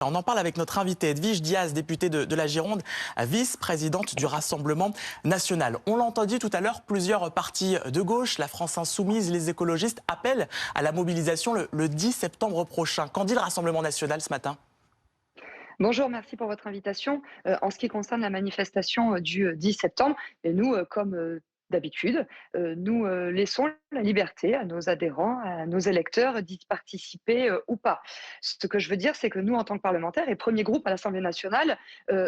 On en parle avec notre invitée Edwige Diaz, députée de la Gironde, vice-présidente du Rassemblement national. On l'a entendu tout à l'heure, plusieurs partis de gauche, la France insoumise, les écologistes, appellent à la mobilisation le 10 septembre prochain. Qu'en dit le Rassemblement national ce matin? Bonjour, merci pour votre invitation. En ce qui concerne la manifestation du 10 septembre, et nous, comme d'habitude, nous laissons la liberté à nos adhérents, à nos électeurs d'y participer ou pas. Ce que je veux dire, c'est que nous, en tant que parlementaires et premier groupe à l'Assemblée nationale,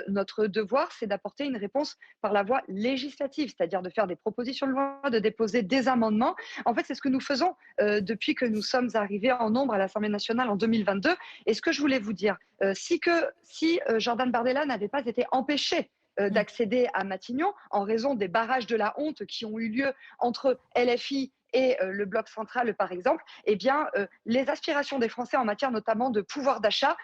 notre devoir, c'est d'apporter une réponse par la voie législative, c'est-à-dire de faire des propositions de loi, de déposer des amendements. En fait, c'est ce que nous faisons depuis que nous sommes arrivés en nombre à l'Assemblée nationale en 2022. Et ce que je voulais vous dire, si Jordan Bardella n'avait pas été empêché d'accéder à Matignon en raison des barrages de la honte qui ont eu lieu entre LFI et le bloc central, par exemple, eh bien, les aspirations des Français en matière notamment de pouvoir d'achat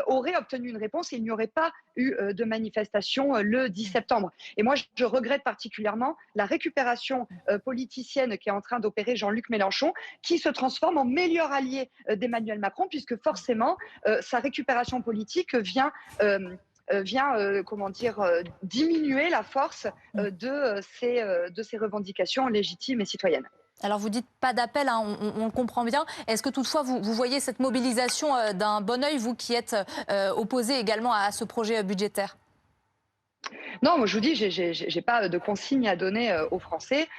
auraient obtenu une réponse et il n'y aurait pas eu de manifestation le 10 septembre. Et moi, je regrette particulièrement la récupération politicienne qu'est en train d'opérer Jean-Luc Mélenchon, qui se transforme en meilleur allié d'Emmanuel Macron, puisque forcément, sa récupération politique vient comment dire, diminuer la force de ces revendications légitimes et citoyennes. Alors vous dites pas d'appel, hein, on le comprend bien. Est-ce que toutefois vous voyez cette mobilisation d'un bon œil, vous qui êtes opposé également à ce projet budgétaire? Non, moi je vous dis, j'ai pas de consigne à donner aux Français.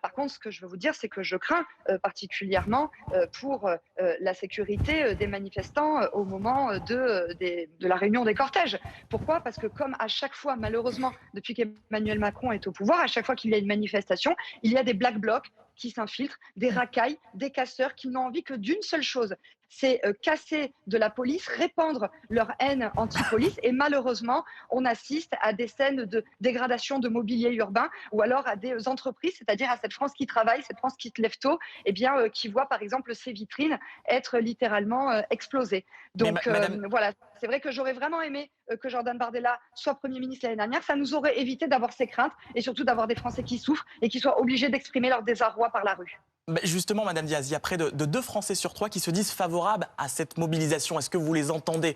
Par contre, ce que je veux vous dire, c'est que je crains particulièrement pour la sécurité des manifestants au moment de la réunion des cortèges. Pourquoi? Parce que comme à chaque fois, malheureusement, depuis qu'Emmanuel Macron est au pouvoir, à chaque fois qu'il y a une manifestation, il y a des black blocs qui s'infiltrent, des racailles, des casseurs qui n'ont envie que d'une seule chose, c'est casser de la police, répandre leur haine anti-police. Et malheureusement, on assiste à des scènes de dégradation de mobilier urbain ou alors à des entreprises, c'est-à-dire à cette France qui travaille, cette France qui se lève tôt, eh bien, qui voit par exemple ses vitrines être littéralement explosées. Mais Donc madame, voilà, c'est vrai que j'aurais vraiment aimé que Jordan Bardella soit Premier ministre l'année dernière. Ça nous aurait évité d'avoir ces craintes et surtout d'avoir des Français qui souffrent et qui soient obligés d'exprimer leur désarroi par la rue. justement, madame Diaz, il y a près de 2 Français sur 3 qui se disent favorables à cette mobilisation. Est-ce que vous les entendez?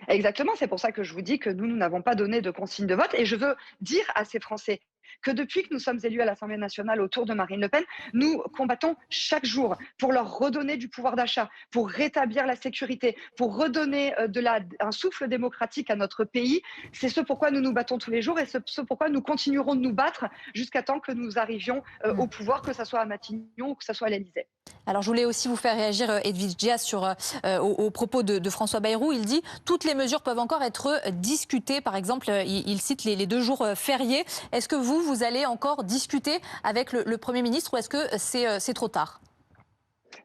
Exactement, c'est pour ça que je vous dis que nous n'avons pas donné de consigne de vote. Et je veux dire à ces Français que depuis que nous sommes élus à l'Assemblée nationale autour de Marine Le Pen, nous combattons chaque jour pour leur redonner du pouvoir d'achat, pour rétablir la sécurité, pour redonner un souffle démocratique à notre pays. C'est ce pourquoi nous nous battons tous les jours et ce pourquoi nous continuerons de nous battre jusqu'à temps que nous arrivions au pouvoir, que ce soit à Matignon ou que ce soit à l'Élysée. Alors je voulais aussi vous faire réagir, Edwige Diaz, aux propos de François Bayrou. Il dit « Toutes les mesures peuvent encore être discutées ». Par exemple, il cite les 2 jours fériés. Est-ce que vous allez encore discuter avec le Premier ministre ou est-ce que c'est trop tard?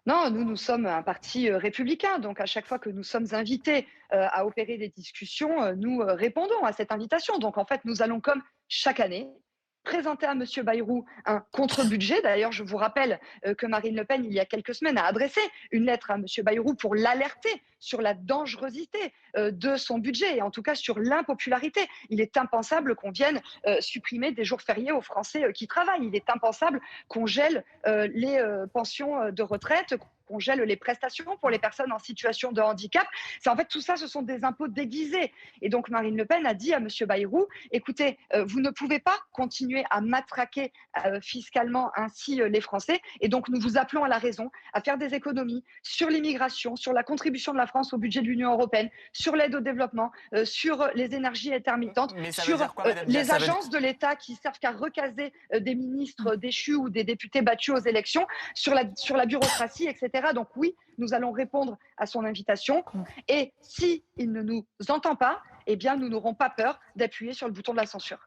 Non, nous sommes un parti républicain, donc à chaque fois que nous sommes invités à opérer des discussions, nous répondons à cette invitation. Donc en fait, nous allons, comme chaque année, présenter à Monsieur Bayrou un contre-budget. D'ailleurs, je vous rappelle que Marine Le Pen, il y a quelques semaines, a adressé une lettre à Monsieur Bayrou pour l'alerter sur la dangerosité de son budget et en tout cas sur l'impopularité. Il est impensable qu'on vienne supprimer des jours fériés aux Français qui travaillent. Il est impensable qu'on gèle les pensions de retraite, qu'on gèle les prestations pour les personnes en situation de handicap. C'est en fait tout ça, ce sont des impôts déguisés. Et donc Marine Le Pen a dit à Monsieur Bayrou, écoutez, vous ne pouvez pas continuer à matraquer fiscalement ainsi les Français. Et donc nous vous appelons à la raison, à faire des économies sur l'immigration, sur la contribution de la France au budget de l'Union européenne, sur l'aide au développement, sur les énergies intermittentes, Mais ça veut sur dire quoi, madame Diaz? les agences de l'État qui servent qu'à recaser des ministres déchus ou des députés battus aux élections, sur la bureaucratie, etc. Donc oui, nous allons répondre à son invitation. Et s'il ne nous entend pas, eh bien, nous n'aurons pas peur d'appuyer sur le bouton de la censure.